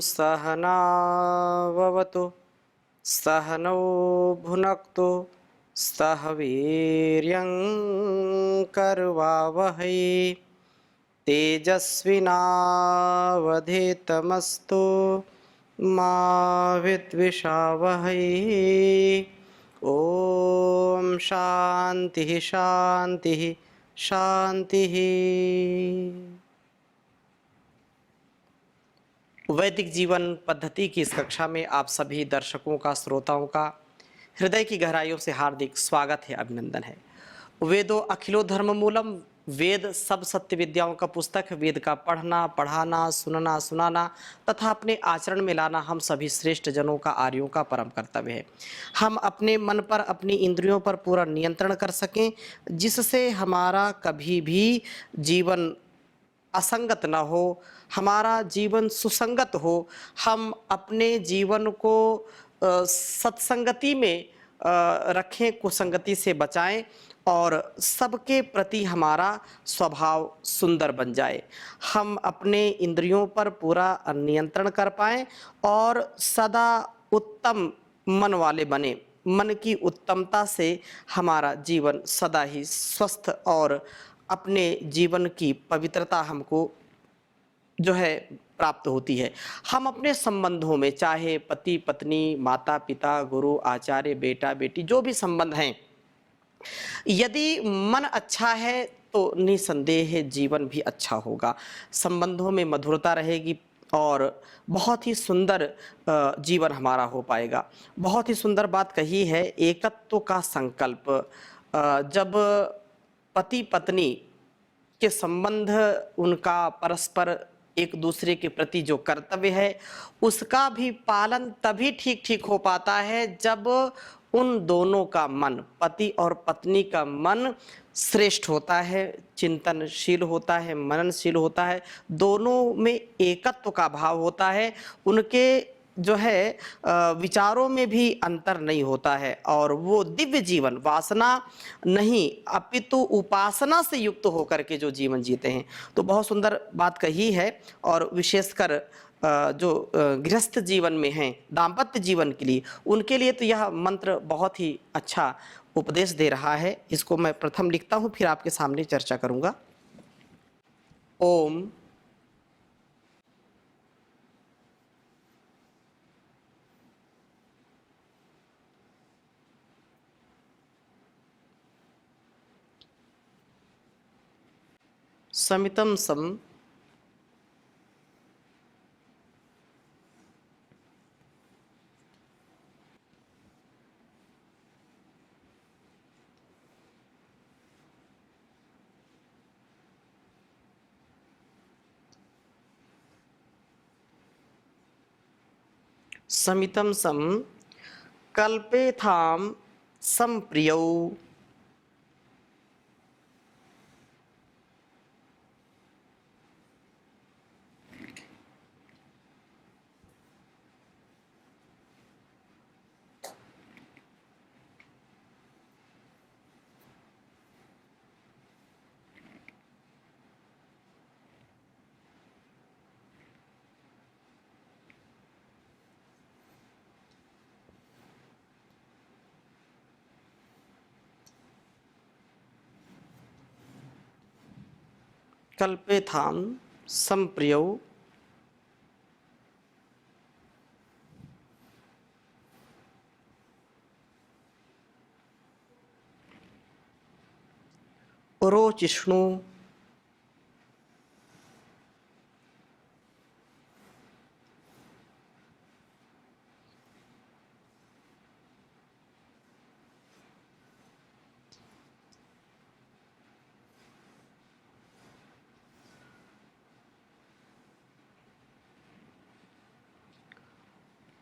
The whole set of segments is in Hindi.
सहनाववतु सहनौ भुनक्तु सह वीर्यं करवावहै तेजस्विनावधीतमस्तु मा विद्विषावहै। ओम शांति शांति शांति। वैदिक जीवन पद्धति की इस कक्षा में आप सभी दर्शकों का, श्रोताओं का हृदय की गहराइयों से हार्दिक स्वागत है, अभिनंदन है। वेदो अखिलो धर्म मूलम, वेद सब सत्य विद्याओं का पुस्तक। वेद का पढ़ना, पढ़ाना, सुनना, सुनाना तथा अपने आचरण में लाना हम सभी श्रेष्ठ जनों का, आर्यों का परम कर्तव्य है। हम अपने मन पर, अपनी इंद्रियों पर पूरा नियंत्रण कर सकें, जिससे हमारा कभी भी जीवन असंगत ना हो, हमारा जीवन सुसंगत हो। हम अपने जीवन को सत्संगति में रखें, कुसंगति से बचाएं और सबके प्रति हमारा स्वभाव सुंदर बन जाए। हम अपने इंद्रियों पर पूरा नियंत्रण कर पाएं और सदा उत्तम मन वाले बने। मन की उत्तमता से हमारा जीवन सदा ही स्वस्थ और अपने जीवन की पवित्रता हमको जो है प्राप्त होती है। हम अपने संबंधों में, चाहे पति पत्नी, माता पिता, गुरु आचार्य, बेटा बेटी, जो भी संबंध हैं, यदि मन अच्छा है तो निसंदेह जीवन भी अच्छा होगा। संबंधों में मधुरता रहेगी और बहुत ही सुंदर जीवन हमारा हो पाएगा। बहुत ही सुंदर बात कही है, एकत्व का संकल्प। जब पति पत्नी के संबंध, उनका परस्पर एक दूसरे के प्रति जो कर्तव्य है, उसका भी पालन तभी ठीक ठीक हो पाता है जब उन दोनों का मन, पति और पत्नी का मन श्रेष्ठ होता है, चिंतनशील होता है, मननशील होता है, दोनों में एकत्व का भाव होता है, उनके जो है विचारों में भी अंतर नहीं होता है और वो दिव्य जीवन, वासना नहीं अपितु उपासना से युक्त होकर के जो जीवन जीते हैं। तो बहुत सुंदर बात कही है और विशेषकर जो गृहस्थ जीवन में हैं, दाम्पत्य जीवन के लिए, उनके लिए तो यह मंत्र बहुत ही अच्छा उपदेश दे रहा है। इसको मैं प्रथम लिखता हूँ, फिर आपके सामने चर्चा करूँगा। ओम समितम सम समितम सम कल्पेथाम संप्रियौ कल्पेथाम संप्रियौ रोचिष्णु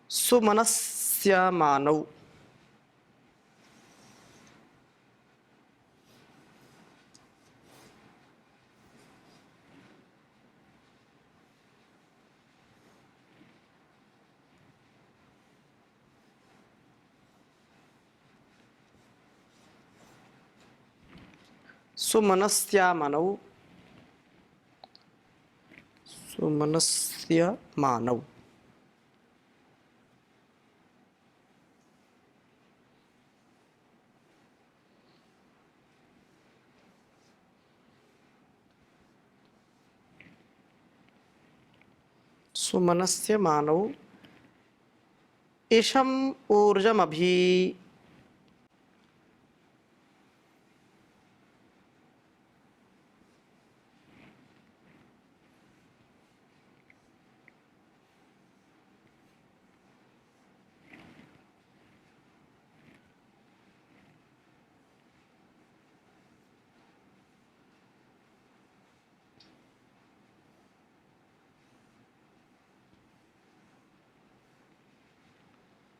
सुमनस्य मानव। सुमनस्य मानव, सुमनस्य मानव। सुमनस्य मानौ एषम ऊर्जमभि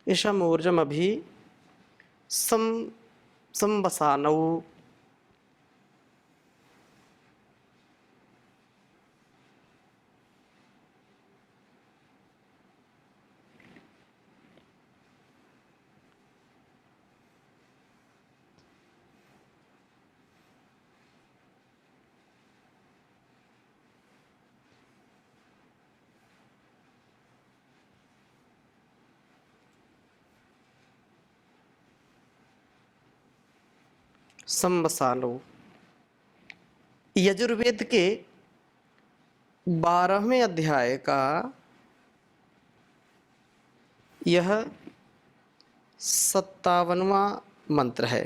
एषम ऊर्जमभि सं संवसानौ संवसानौ। यजुर्वेद के 12वें अध्याय का यह 57वां मंत्र है।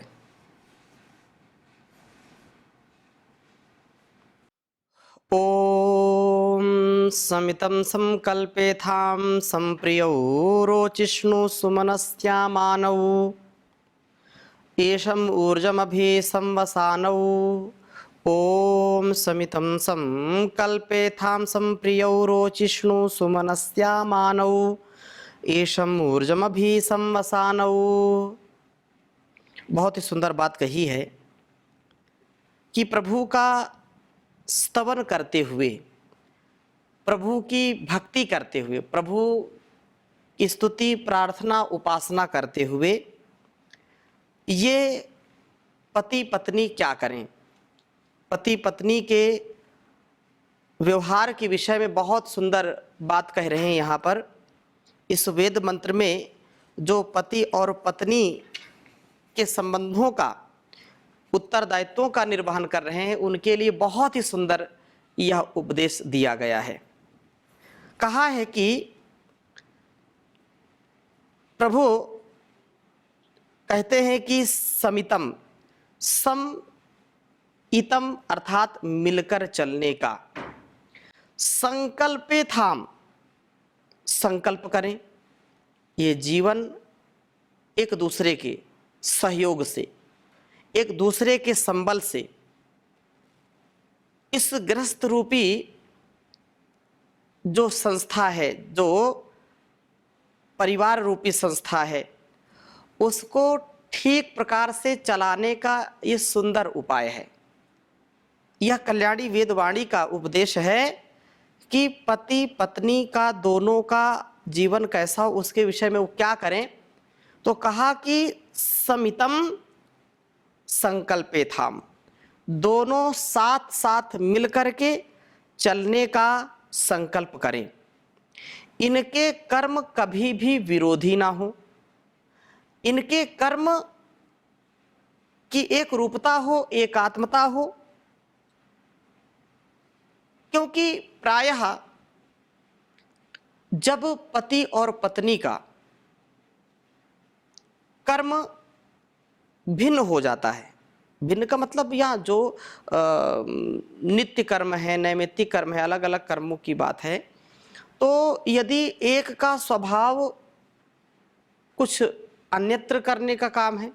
ओम समितं संकल्पेथां संप्रियौ रोचिष्णु सुमनस्यामानौ एषम ऊर्जमभि संवसानौ। ओम समितं संकल्पेथां संप्रियौ रोचिष्णु सुमनस्यामानौ एषम ऊर्जमभि संवसानौ। बहुत ही सुंदर बात कही है कि प्रभु का स्तवन करते हुए, प्रभु की भक्ति करते हुए, प्रभु की स्तुति प्रार्थना उपासना करते हुए ये पति पत्नी क्या करें। पति पत्नी के व्यवहार के विषय में बहुत सुंदर बात कह रहे हैं यहाँ पर। इस वेद मंत्र में जो पति और पत्नी के संबंधों का, उत्तरदायित्वों का निर्वहन कर रहे हैं, उनके लिए बहुत ही सुंदर यह उपदेश दिया गया है। कहा है कि प्रभु कहते हैं कि समितम, सम इतम अर्थात मिलकर चलने का, संकल्पे थाम संकल्प करें। ये जीवन एक दूसरे के सहयोग से, एक दूसरे के संबल से, इस गृहस्थ रूपी जो संस्था है, जो परिवार रूपी संस्था है, उसको ठीक प्रकार से चलाने का ये सुंदर उपाय है। यह कल्याणी वेदवाणी का उपदेश है कि पति पत्नी का दोनों का जीवन कैसा हो, उसके विषय में वो क्या करें। तो कहा कि समितम संकल्पे थाम, दोनों साथ साथ मिलकर के चलने का संकल्प करें। इनके कर्म कभी भी विरोधी ना हो, इनके कर्म की एक रूपता हो, एकात्मता हो। क्योंकि प्रायः जब पति और पत्नी का कर्म भिन्न हो जाता है, भिन्न का मतलब यहाँ जो नित्य कर्म है, नैमित्तिक कर्म है, अलग अलग कर्मों की बात है। तो यदि एक का स्वभाव कुछ अन्यत्र करने का काम है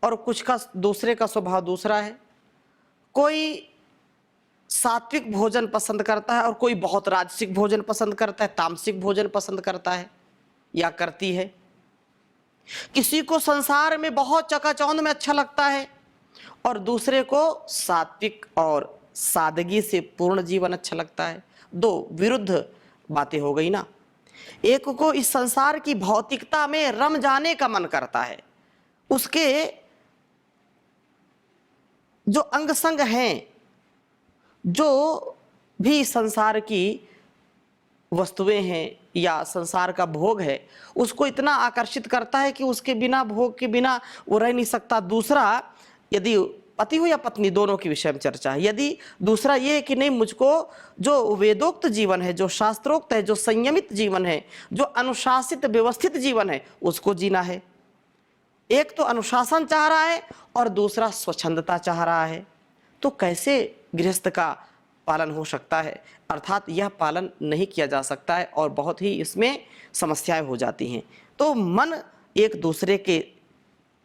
और कुछ का, दूसरे का स्वभाव दूसरा है, कोई सात्विक भोजन पसंद करता है और कोई बहुत राजसिक भोजन पसंद करता है, तामसिक भोजन पसंद करता है या करती है। किसी को संसार में बहुत चकाचौंध में अच्छा लगता है और दूसरे को सात्विक और सादगी से पूर्ण जीवन अच्छा लगता है। दो विरुद्ध बातें हो गई ना। एक को इस संसार की भौतिकता में रम जाने का मन करता है, उसके जो अंग संग हैं, जो भी संसार की वस्तुएं हैं या संसार का भोग है, उसको इतना आकर्षित करता है कि उसके बिना, भोग के बिना वो रह नहीं सकता। दूसरा, यदि पति हो या पत्नी, दोनों के विषय में चर्चा है। यदि दूसरा ये है कि नहीं, मुझको जो वेदोक्त जीवन है, जो शास्त्रोक्त है, जो संयमित जीवन है, जो अनुशासित व्यवस्थित जीवन है, उसको जीना है। एक तो अनुशासन चाह रहा है और दूसरा स्वच्छंदता चाह रहा है, तो कैसे गृहस्थ का पालन हो सकता है? अर्थात यह पालन नहीं किया जा सकता है और बहुत ही इसमें समस्याएं हो जाती हैं। तो मन एक दूसरे के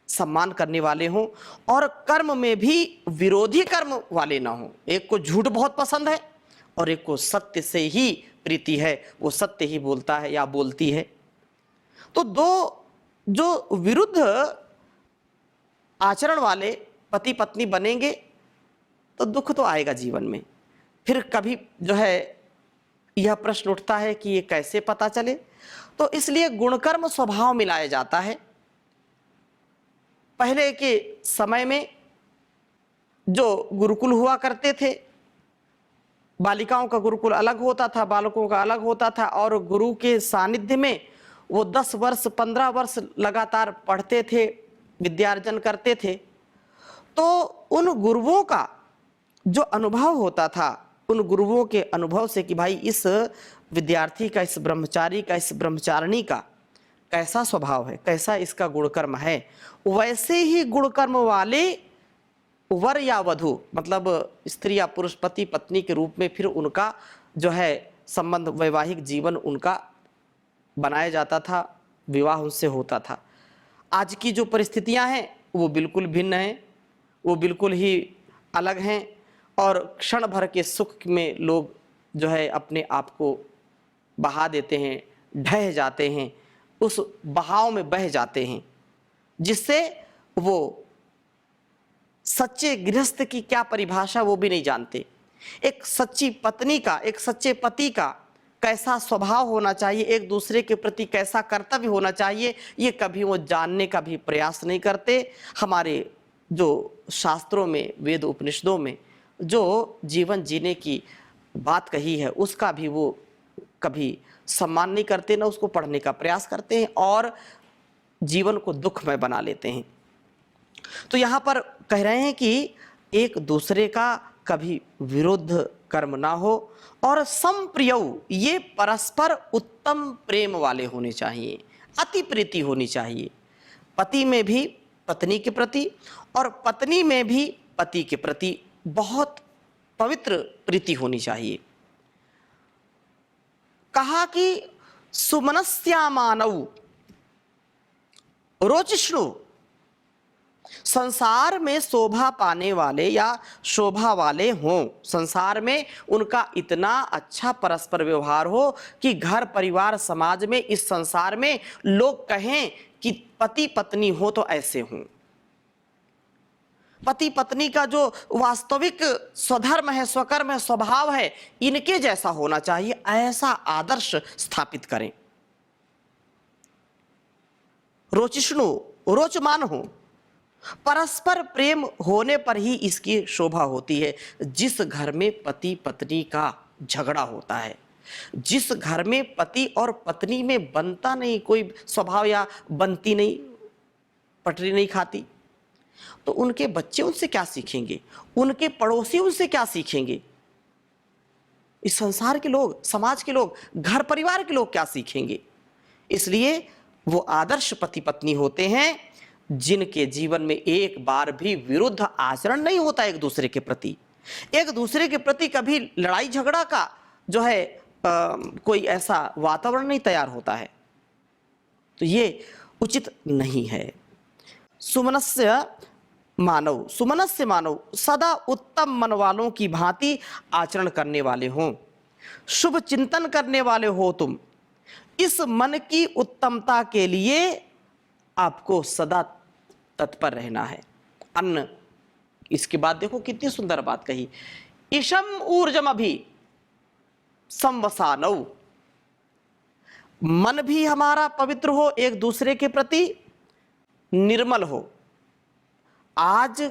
सम्मान करने वाले हों और कर्म में भी विरोधी कर्म वाले ना हों। एक को झूठ बहुत पसंद है और एक को सत्य से ही प्रीति है, वो सत्य ही बोलता है या बोलती है। तो दो जो विरुद्ध आचरण वाले पति पत्नी बनेंगे तो दुख तो आएगा जीवन में। फिर कभी जो है यह प्रश्न उठता है कि ये कैसे पता चले? तो इसलिए गुणकर्म स्वभाव मिलाया जाता है। पहले के समय में जो गुरुकुल हुआ करते थे, बालिकाओं का गुरुकुल अलग होता था, बालकों का अलग होता था, और गुरु के सानिध्य में वो 10 वर्ष 15 वर्ष लगातार पढ़ते थे, विद्यार्जन करते थे। तो उन गुरुओं का जो अनुभव होता था, उन गुरुओं के अनुभव से कि भाई इस विद्यार्थी का, इस ब्रह्मचारी का, इस ब्रह्मचारिणी का कैसा स्वभाव है, कैसा इसका गुणकर्म है, वैसे ही गुणकर्म वाले वर या वधु, मतलब स्त्री या पुरुष, पति पत्नी के रूप में फिर उनका जो है संबंध, वैवाहिक जीवन उनका बनाया जाता था, विवाह उनसे होता था। आज की जो परिस्थितियां हैं वो बिल्कुल भिन्न हैं, वो बिल्कुल ही अलग हैं और क्षण भर के सुख में लोग जो है अपने आप को बहा देते हैं, ढह जाते हैं, उस बहाव में बह जाते हैं, जिससे वो सच्चे गृहस्थ की क्या परिभाषा वो भी नहीं जानते। एक सच्ची पत्नी का, एक सच्चे पति का कैसा स्वभाव होना चाहिए, एक दूसरे के प्रति कैसा कर्तव्य होना चाहिए, ये कभी वो जानने का भी प्रयास नहीं करते। हमारे जो शास्त्रों में, वेद उपनिषदों में जो जीवन जीने की बात कही है, उसका भी वो कभी सम्मान नहीं करते, ना उसको पढ़ने का प्रयास करते हैं और जीवन को दुखमय बना लेते हैं। तो यहाँ पर कह रहे हैं कि एक दूसरे का कभी विरुद्ध कर्म ना हो और समप्रियौ, ये परस्पर उत्तम प्रेम वाले होने चाहिए, अति प्रीति होनी चाहिए, पति में भी पत्नी के प्रति और पत्नी में भी पति के प्रति बहुत पवित्र प्रीति होनी चाहिए। कहा कि सुमनस्या मानव रोचिष्णु, संसार में शोभा पाने वाले या शोभा वाले हों, संसार में उनका इतना अच्छा परस्पर व्यवहार हो कि घर परिवार समाज में, इस संसार में लोग कहें कि पति पत्नी हो तो ऐसे हों। पति पत्नी का जो वास्तविक स्वधर्म है, स्वकर्म है, स्वभाव है, इनके जैसा होना चाहिए, ऐसा आदर्श स्थापित करें। रोचिष्णु, रोचमान हो, परस्पर प्रेम होने पर ही इसकी शोभा होती है। जिस घर में पति पत्नी का झगड़ा होता है, जिस घर में पति और पत्नी में बनता नहीं कोई स्वभाव या बनती नहीं, पटरी नहीं खाती, तो उनके बच्चे उनसे क्या सीखेंगे, उनके पड़ोसी उनसे क्या सीखेंगे, इस संसार के लोग, समाज के लोग, घर परिवार के लोग क्या सीखेंगे? इसलिए वो आदर्श पति पत्नी होते हैं जिनके जीवन में एक बार भी विरुद्ध आचरण नहीं होता एक दूसरे के प्रति, एक दूसरे के प्रति कभी लड़ाई झगड़ा का जो है कोई ऐसा वातावरण नहीं तैयार होता है। तो ये उचित नहीं है। सुमनस्य मानव, सुमनस्य मानव, सदा उत्तम मन वालों की भांति आचरण करने वाले हों, शुभ चिंतन करने वाले हो तुम। इस मन की उत्तमता के लिए आपको सदा तत्पर रहना है। अन्न, इसके बाद देखो कितनी सुंदर बात कही, ईशम ऊर्जम अभी संवसानौ, मन भी हमारा पवित्र हो, एक दूसरे के प्रति निर्मल हो। आज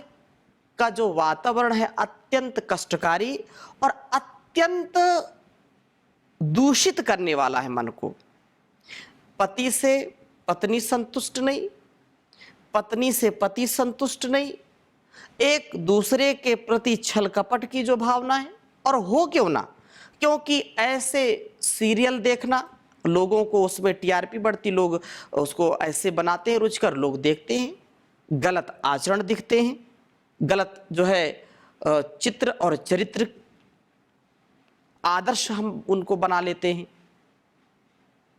का जो वातावरण है अत्यंत कष्टकारी और अत्यंत दूषित करने वाला है मन को। पति से पत्नी संतुष्ट नहीं, पत्नी से पति संतुष्ट नहीं, एक दूसरे के प्रति छल कपट की जो भावना है, और हो क्यों ना, क्योंकि ऐसे सीरियल देखना, लोगों को उसमें टीआरपी बढ़ती, लोग उसको ऐसे बनाते हैं रुचिकर, लोग देखते हैं, गलत आचरण दिखते हैं, गलत जो है चित्र और चरित्र आदर्श हम उनको बना लेते हैं।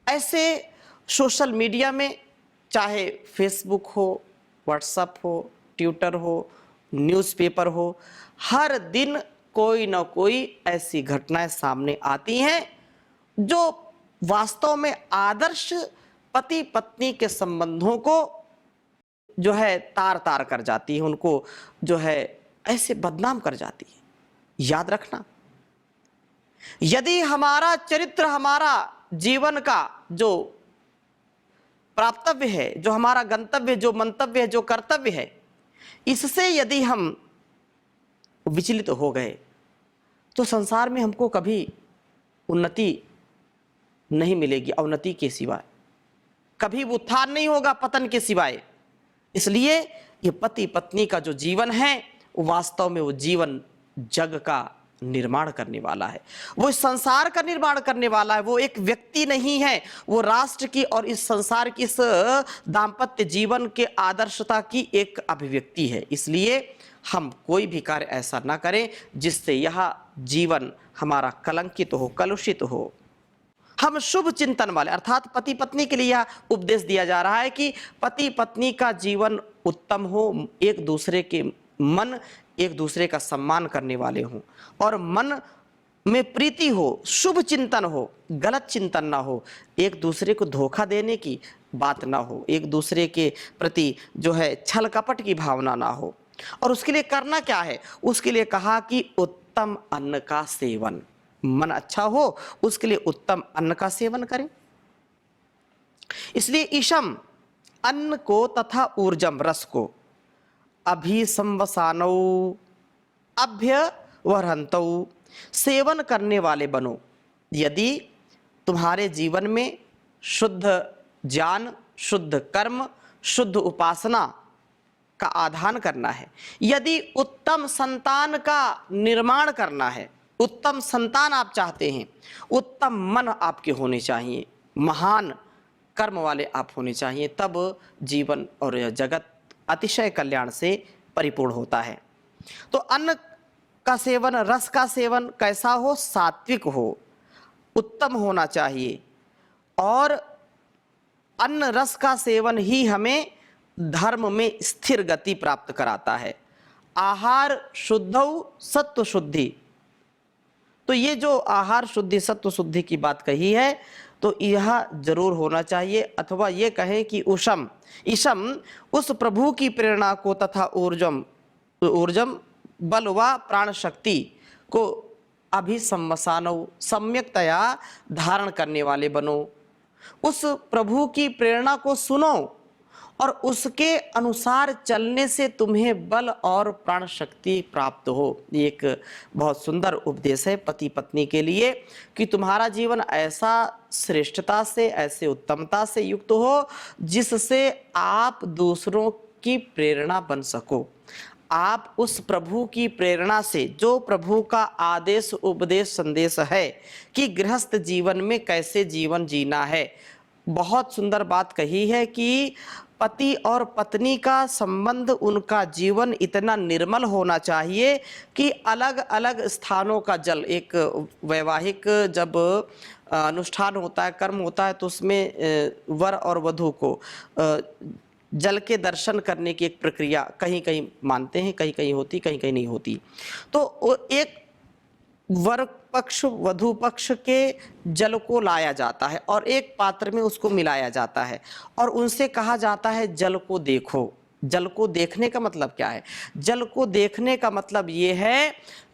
ऐसे सोशल मीडिया में, चाहे फेसबुक हो, व्हाट्सएप हो, ट्विटर हो, न्यूज़पेपर हो, हर दिन कोई ना कोई ऐसी घटनाएं सामने आती हैं जो वास्तव में आदर्श पति पत्नी के संबंधों को जो है तार तार कर जाती है, उनको जो है ऐसे बदनाम कर जाती है। याद रखना, यदि हमारा चरित्र, हमारा जीवन का जो प्राप्तव्य है, जो हमारा गंतव्य, जो मंतव्य है, जो कर्तव्य है, इससे यदि हम विचलित हो गए तो संसार में हमको कभी उन्नति नहीं मिलेगी, अवनति के सिवाय कभी उत्थान नहीं होगा, पतन के सिवाय। इसलिए ये पति पत्नी का जो जीवन है, वास्तव में वो जीवन जग का निर्माण करने वाला है, वो इस संसार का निर्माण करने वाला है। वो एक व्यक्ति नहीं है, वो राष्ट्र की और इस संसार की, इस दाम्पत्य जीवन के आदर्शता की एक अभिव्यक्ति है। इसलिए हम कोई भी कार्य ऐसा ना करें जिससे यह जीवन हमारा कलंकित हो, कलुषित हो। हम शुभ चिंतन वाले, अर्थात पति पत्नी के लिए यह उपदेश दिया जा रहा है कि पति पत्नी का जीवन उत्तम हो, एक दूसरे के मन, एक दूसरे का सम्मान करने वाले हों, और मन में प्रीति हो, शुभ चिंतन हो, गलत चिंतन ना हो, एक दूसरे को धोखा देने की बात ना हो, एक दूसरे के प्रति जो है छल कपट की भावना ना हो। और उसके लिए करना क्या है? उसके लिए कहा कि उत्तम अन्न का सेवन, मन अच्छा हो उसके लिए उत्तम अन्न का सेवन करें। इसलिए ईशम, अन्न को तथा ऊर्जम, रस को, अभिसंवसानौ अभ्यवहरन्तौ, सेवन करने वाले बनो। यदि तुम्हारे जीवन में शुद्ध ज्ञान, शुद्ध कर्म, शुद्ध उपासना का आधान करना है, यदि उत्तम संतान का निर्माण करना है, उत्तम संतान आप चाहते हैं, उत्तम मन आपके होने चाहिए, महान कर्म वाले आप होने चाहिए, तब जीवन और यह जगत अतिशय कल्याण से परिपूर्ण होता है। तो अन्न का सेवन, रस का सेवन कैसा हो? सात्विक हो, उत्तम होना चाहिए। और अन्न रस का सेवन ही हमें धर्म में स्थिर गति प्राप्त कराता है। आहार शुद्धौ सत्व शुद्धि, तो ये जो आहार शुद्धि सत्व शुद्धि की बात कही है, तो यह जरूर होना चाहिए। अथवा ये कहें कि ऊषम, ईशम, उस प्रभु की प्रेरणा को तथा ऊर्जम, ऊर्जम बल व प्राण शक्ति को अभिसंवसानौ, सम्यकतया धारण करने वाले बनो। उस प्रभु की प्रेरणा को सुनो और उसके अनुसार चलने से तुम्हें बल और प्राण शक्ति प्राप्त हो। ये एक बहुत सुंदर उपदेश है पति पत्नी के लिए कि तुम्हारा जीवन ऐसा श्रेष्ठता से, ऐसे उत्तमता से युक्त हो जिससे आप दूसरों की प्रेरणा बन सको। आप उस प्रभु की प्रेरणा से, जो प्रभु का आदेश उपदेश संदेश है कि गृहस्थ जीवन में कैसे जीवन जीना है, बहुत सुंदर बात कही है कि पति और पत्नी का संबंध, उनका जीवन इतना निर्मल होना चाहिए कि अलग अलग स्थानों का जल, एक वैवाहिक जब अनुष्ठान होता है, कर्म होता है, तो उसमें वर और वधू को जल के दर्शन करने की एक प्रक्रिया कहीं कहीं मानते हैं, कहीं कहीं होती, कहीं कहीं नहीं होती। तो एक वर पक्ष वधू पक्ष के जल को लाया जाता है और एक पात्र में उसको मिलाया जाता है और उनसे कहा जाता है जल को देखो। जल को देखने का मतलब क्या है? जल को देखने का मतलब ये है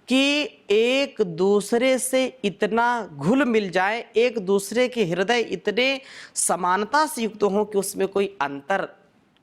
कि एक दूसरे से इतना घुल मिल जाए, एक दूसरे के हृदय इतने समानता से युक्त हों कि उसमें कोई अंतर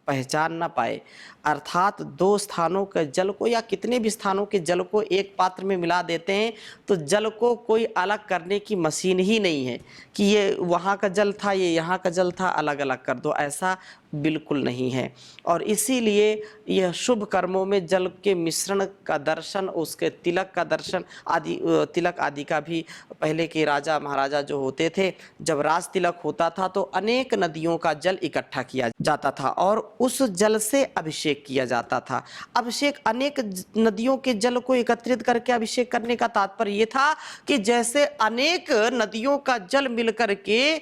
पहचान ना पाए। अर्थात दो स्थानों के जल को या कितने भी स्थानों के जल को एक पात्र में मिला देते हैं तो जल को कोई अलग करने की मशीन ही नहीं है कि ये वहाँ का जल था, ये यहाँ का जल था, अलग अलग कर दो, ऐसा बिल्कुल नहीं है। और इसीलिए यह शुभ कर्मों में जल के मिश्रण का दर्शन, उसके तिलक का दर्शन आदि, तिलक आदि का भी पहले के राजा महाराजा जो होते थे, जब राज तिलक होता था तो अनेक नदियों का जल इकट्ठा किया जाता था और उस जल से अभिषेक किया जाता था। अभिषेक अनेक नदियों के जल को एकत्रित करके अभिषेक करने का तात्पर्य ये था कि जैसे अनेक नदियों का जल मिलकर के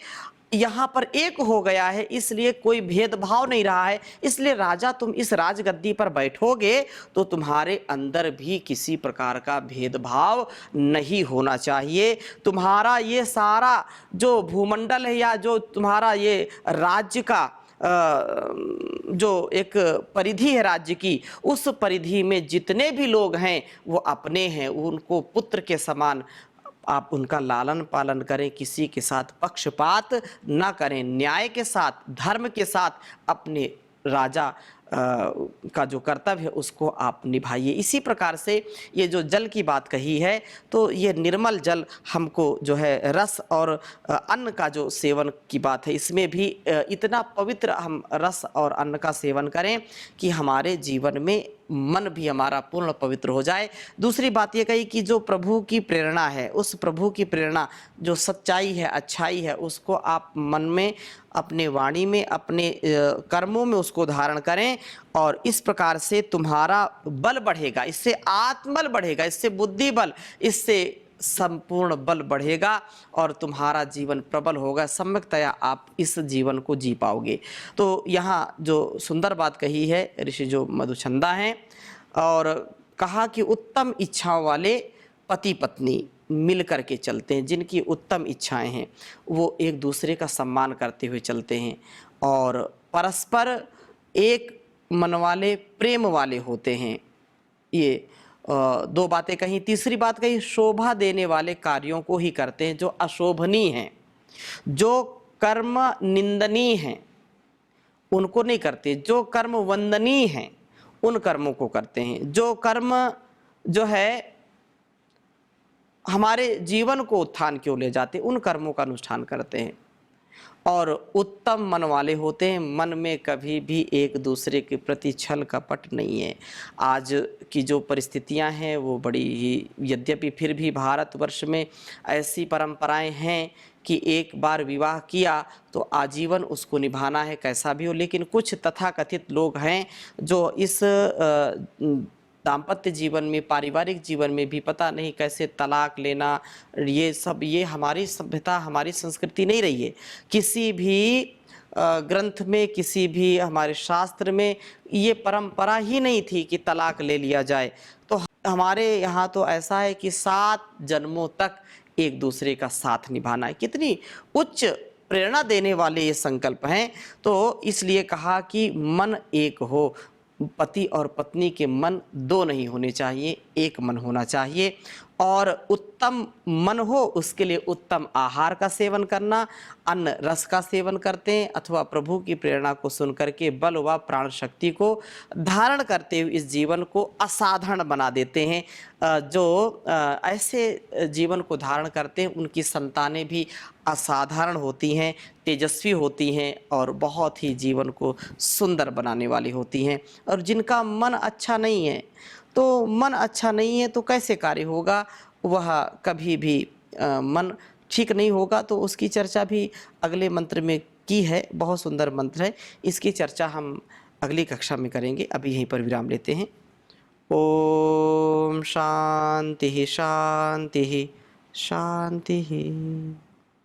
यहाँ पर एक हो गया है, इसलिए कोई भेदभाव नहीं रहा है। इसलिए राजा, तुम इस राजगद्दी पर बैठोगे तो तुम्हारे अंदर भी किसी प्रकार का भेदभाव नहीं होना चाहिए। तुम्हारा ये सारा जो भूमंडल है या जो तुम्हारा ये राज्य का जो एक परिधि है राज्य की, उस परिधि में जितने भी लोग हैं वो अपने हैं, उनको पुत्र के समान आप उनका लालन पालन करें, किसी के साथ पक्षपात ना करें, न्याय के साथ, धर्म के साथ अपने राजा का जो कर्तव्य है उसको आप निभाइए। इसी प्रकार से ये जो जल की बात कही है, तो ये निर्मल जल हमको जो है रस और अन्न का जो सेवन की बात है, इसमें भी इतना पवित्र हम रस और अन्न का सेवन करें कि हमारे जीवन में मन भी हमारा पूर्ण पवित्र हो जाए। दूसरी बात ये कही कि जो प्रभु की प्रेरणा है, उस प्रभु की प्रेरणा जो सच्चाई है, अच्छाई है, उसको आप मन में, अपने वाणी में, अपने कर्मों में उसको धारण करें और इस प्रकार से तुम्हारा बल बढ़ेगा, इससे आत्मबल बढ़ेगा, इससे बुद्धि बल, इससे संपूर्ण बल बढ़ेगा और तुम्हारा जीवन प्रबल होगा। सम्यकतया आप इस जीवन को जी पाओगे। तो यहाँ जो सुंदर बात कही है ऋषि जो मधुचंदा हैं, और कहा कि उत्तम इच्छाओं वाले पति पत्नी मिल कर के चलते हैं, जिनकी उत्तम इच्छाएं हैं वो एक दूसरे का सम्मान करते हुए चलते हैं और परस्पर एक मन वाले, प्रेम वाले होते हैं। ये दो बातें कही। तीसरी बात कही, शोभा देने वाले कार्यों को ही करते हैं, जो अशोभनीय हैं, जो कर्म निंदनीय हैं उनको नहीं करते, जो कर्म वंदनीय हैं उन कर्मों को करते हैं, जो कर्म जो है हमारे जीवन को उत्थान की ओर ले जाते उन कर्मों का अनुष्ठान करते हैं। और उत्तम मन वाले होते हैं, मन में कभी भी एक दूसरे के प्रति छल कपट नहीं है। आज की जो परिस्थितियां हैं वो बड़ी ही, यद्यपि फिर भी भारतवर्ष में ऐसी परंपराएं हैं कि एक बार विवाह किया तो आजीवन उसको निभाना है, कैसा भी हो। लेकिन कुछ तथाकथित लोग हैं जो इस दाम्पत्य जीवन में, पारिवारिक जीवन में भी पता नहीं कैसे तलाक लेना, ये सब, ये हमारी सभ्यता, हमारी संस्कृति नहीं रही है। किसी भी ग्रंथ में, किसी भी हमारे शास्त्र में ये परंपरा ही नहीं थी कि तलाक ले लिया जाए। तो हमारे यहाँ तो ऐसा है कि 7 जन्मों तक एक दूसरे का साथ निभाना है। कितनी उच्च प्रेरणा देने वाले ये संकल्प हैं। तो इसलिए कहा कि मन एक हो, पति और पत्नी के मन 2 नहीं होने चाहिए, एक मन होना चाहिए। और उत्तम मन हो उसके लिए उत्तम आहार का सेवन करना, अन्न रस का सेवन करते हैं अथवा प्रभु की प्रेरणा को सुन करके बल व प्राण शक्ति को धारण करते हुए इस जीवन को असाधारण बना देते हैं। जो ऐसे जीवन को धारण करते हैं उनकी संतानें भी असाधारण होती हैं, तेजस्वी होती हैं और बहुत ही जीवन को सुंदर बनाने वाली होती हैं। और जिनका मन अच्छा नहीं है, तो मन अच्छा नहीं है तो कैसे कार्य होगा, वह कभी भी मन ठीक नहीं होगा। तो उसकी चर्चा भी अगले मंत्र में की है, बहुत सुंदर मंत्र है, इसकी चर्चा हम अगली कक्षा में करेंगे। अभी यहीं पर विराम लेते हैं। ओम शांति शांति शांति।